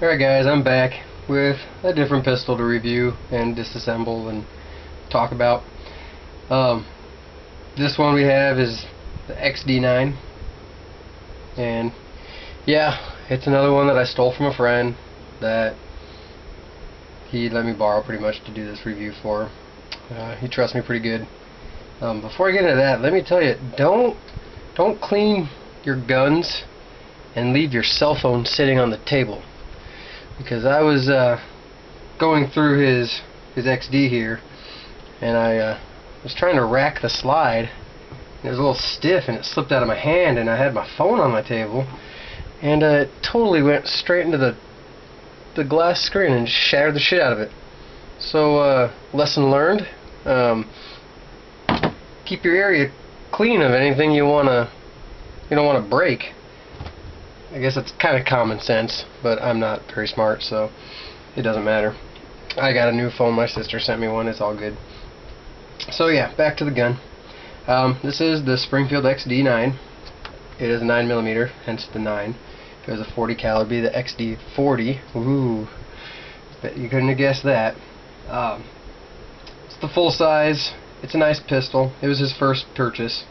Alright guys, I'm back with a different pistol to review and disassemble and talk about. This one we have is the XD9, and yeah, it's another one that I stole from a friend that he let me borrow pretty much to do this review for. He trusts me pretty good. Before I get into that, let me tell you, don't clean your guns and leave your cell phone sitting on the table. Because I was going through his XD here, and I was trying to rack the slide, and it was a little stiff, and it slipped out of my hand, and I had my phone on my table, and it totally went straight into the glass screen and shattered the shit out of it. So lesson learned: keep your area clean of anything you don't want to break. I guess it's kind of common sense, but I'm not very smart, so it doesn't matter. I got a new phone, my sister sent me one, it's all good. So yeah, back to the gun. This is the Springfield XD9. It is a 9mm, hence the 9. If it was a 40 caliber, it'd be the XD40. Ooh, bet you couldn't have guessed that. It's the full size. It's a nice pistol. It was his first purchase.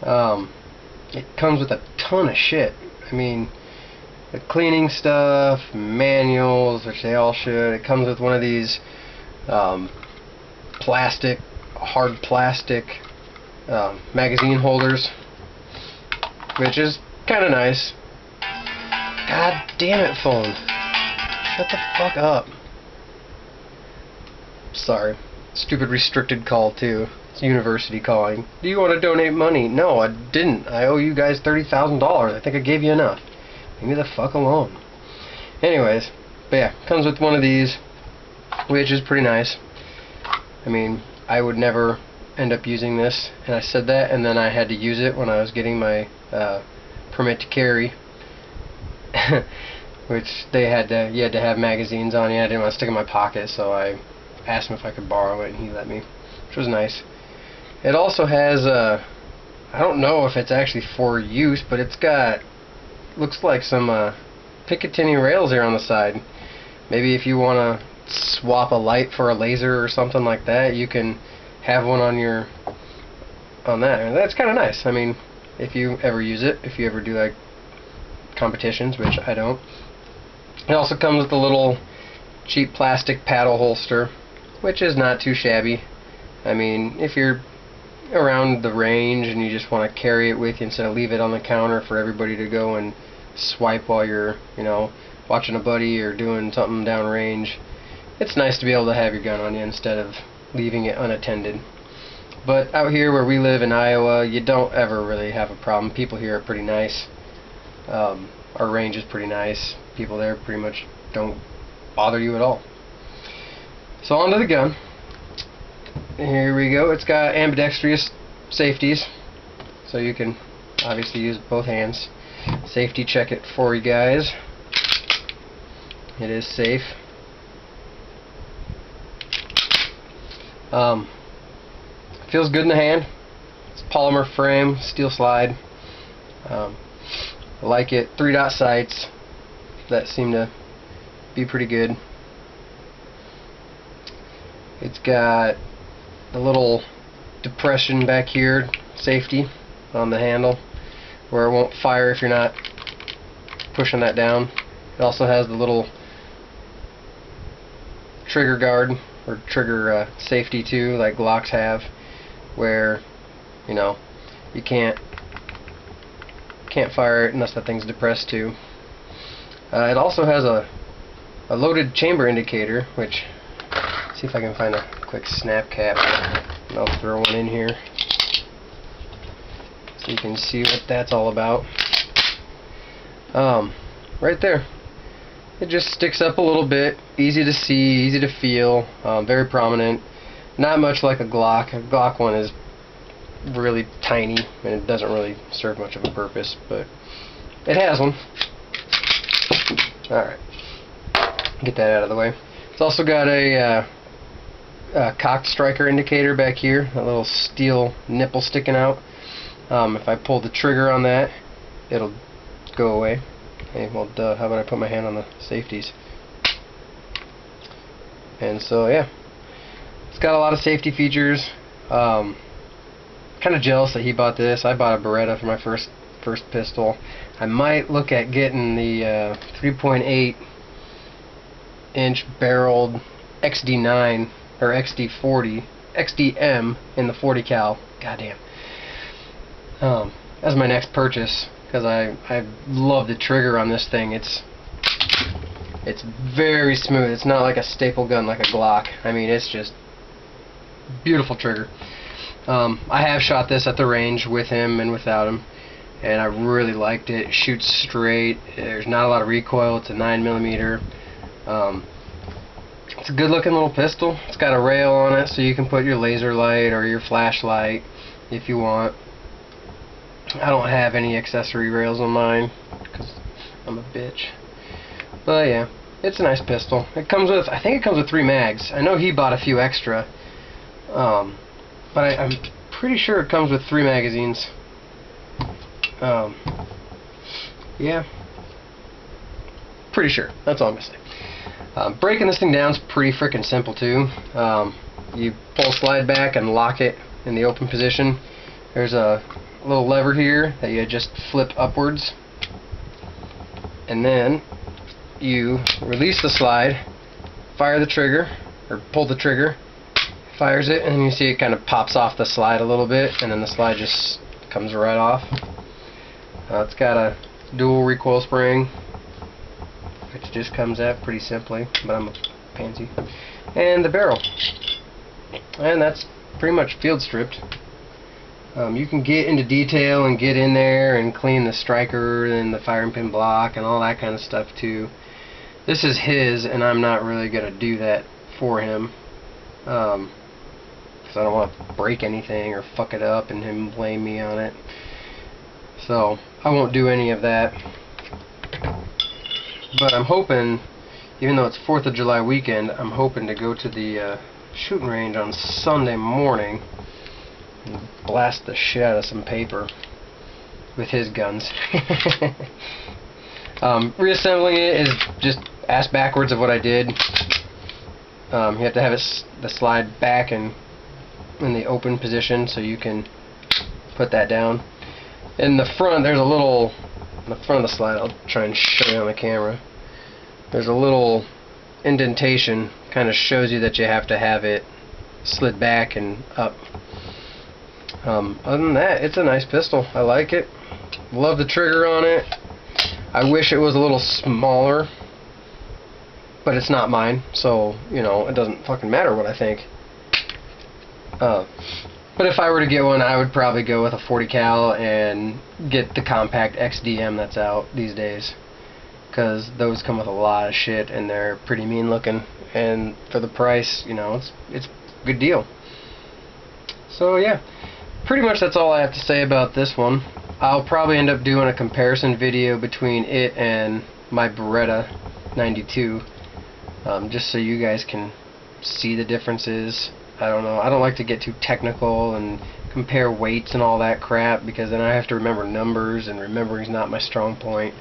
It comes with a ton of shit. I mean, the cleaning stuff, manuals, which they all should. It comes with one of these hard plastic magazine holders, which is kind of nice. God damn it, phone. Shut the fuck up. Sorry. Stupid restricted call, too. It's university calling. Do you want to donate money? No, I didn't. I owe you guys $30,000. I think I gave you enough. Leave me the fuck alone. Anyways, but yeah, comes with one of these, which is pretty nice. I mean, I would never end up using this, and I said that, and then I had to use it when I was getting my permit to carry, which you had to have magazines on you. I didn't want to stick in my pocket, so I asked him if I could borrow it, and he let me, which was nice. It also has I don't know if it's actually for use, but it's got, looks like some Picatinny rails here on the side. Maybe if you want to swap a light for a laser or something like that, you can have one on that. And that's kind of nice. I mean, if you ever use it, if you ever do like competitions, which I don't. It also comes with a little cheap plastic paddle holster, which is not too shabby. I mean, if you're around the range and you just want to carry it with you instead of leave it on the counter for everybody to go and swipe while you're, watching a buddy or doing something downrange, it's nice to be able to have your gun on you instead of leaving it unattended. But out here where we live in Iowa, you don't ever really have a problem. People here are pretty nice. Our range is pretty nice. People there pretty much don't bother you at all. So onto the gun. Here we go. It's got ambidextrous safeties, so you can obviously use both hands. Safety check it for you guys. It is safe. Feels good in the hand. It's polymer frame, steel slide. I like it. 3-dot sights that seem to be pretty good. It's got a little depression back here, safety on the handle, where it won't fire if you're not pushing that down. It also has the little trigger guard or trigger safety too, like Glocks have, where you can't fire it unless that thing's depressed too. It also has a loaded chamber indicator, which, see if I can find a quick snap cap, and I'll throw one in here so you can see what that's all about. Right there, it just sticks up a little bit, easy to see, easy to feel, very prominent. Not much like a Glock. A Glock one is really tiny and it doesn't really serve much of a purpose, but it has one. Alright, get that out of the way. It's also got a cocked striker indicator back here, a little steel nipple sticking out. If I pull the trigger on that, it'll go away. Hey, well, duh, how about I put my hand on the safeties? And so, yeah. It's got a lot of safety features. Kind of jealous that he bought this. I bought a Beretta for my first pistol. I might look at getting the 3.8 inch barreled XD9 or XD40, XDM in the 40 cal. Goddamn. That's my next purchase because I love the trigger on this thing. It's very smooth. It's not like a staple gun like a Glock. I mean, it's just beautiful trigger. I have shot this at the range with him and without him, and I really liked it. It shoots straight. There's not a lot of recoil. It's a 9mm. It's a good looking little pistol. It's got a rail on it so you can put your laser light or your flashlight if you want. I don't have any accessory rails on mine because I'm a bitch. But yeah, it's a nice pistol. It comes with, I think it comes with 3 mags. I know he bought a few extra. But I'm pretty sure it comes with 3 magazines. Yeah. Pretty sure. That's all I'm going to say. Breaking this thing down is pretty freaking simple too. You pull slide back and lock it in the open position. There's a little lever here that you just flip upwards. And then you release the slide, fire the trigger, or pull the trigger, fires it, and you see it kind of pops off the slide a little bit, and then the slide just comes right off. It's got a dual recoil spring, which just comes out pretty simply, but I'm a pansy. And the barrel. And that's pretty much field stripped. You can get into detail and get in there and clean the striker and the firing pin block and all that kind of stuff too. This is his, and I'm not really going to do that for him. Because I don't want to break anything or fuck it up and him blame me on it. So I won't do any of that. But I'm hoping, even though it's 4th of July weekend, I'm hoping to go to the shooting range on Sunday morning and blast the shit out of some paper with his guns. Reassembling it is just ass backwards of what I did. You have to have the slide back and in the open position so you can put that down. In the front, there's a little, in the front of the slide, I'll try and show you on the camera. There's a little indentation, kind of shows you that you have to have it slid back and up. Other than that, it's a nice pistol. I like it. Love the trigger on it. I wish it was a little smaller, but it's not mine, so, you know, it doesn't fucking matter what I think. But if I were to get one, I would probably go with a 40 cal and get the compact XDM that's out these days, because those come with a lot of shit and they're pretty mean looking, and for the price, you know, it's a good deal. So yeah, pretty much that's all I have to say about this one. I'll probably end up doing a comparison video between it and my Beretta 92, just so you guys can see the differences. I don't know, I don't like to get too technical and compare weights and all that crap, because then I have to remember numbers, and remembering's not my strong point.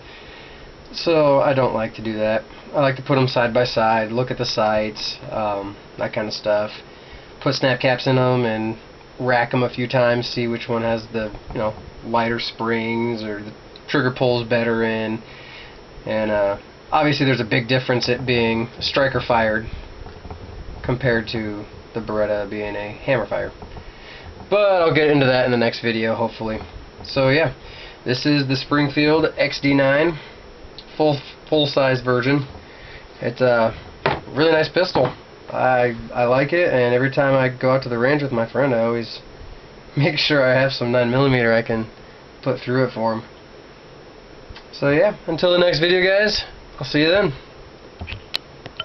So I don't like to do that. I like to put them side by side, look at the sights, that kind of stuff. Put snap caps in them and rack them a few times, see which one has the, you know, lighter springs or the trigger pulls better in. And obviously there's a big difference it being striker fired compared to the Beretta being a hammer fire. But I'll get into that in the next video, hopefully. So yeah, this is the Springfield XD9 full size version. It's a really nice pistol. I like it, and every time I go out to the range with my friend, I always make sure I have some 9mm I can put through it for him. So yeah, until the next video, guys, I'll see you then.